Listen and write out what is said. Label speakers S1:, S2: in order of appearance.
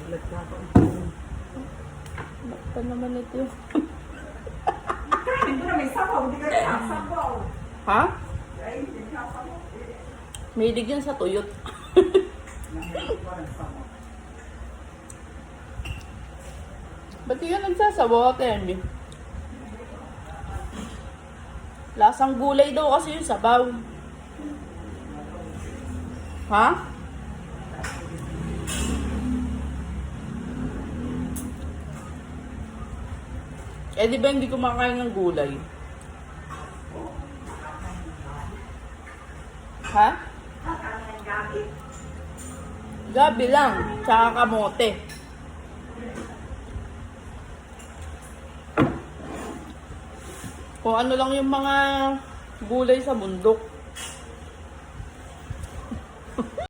S1: Bakta naman ito.
S2: Hindi na may sabaw, hindi ka sabaw.
S1: Ha?
S2: Ay, hindi ka sabaw.
S1: Mahilig yan sa tuyot. Ba't di ka nagsasabaw, Ate Emmy? Lasang gulay daw kasi yung sabaw. Ha? Eh di ba hindi kumakain ng gulay? Ha? Gabi lang, tsaka kamote. Kung ano lang yung mga gulay sa bundok.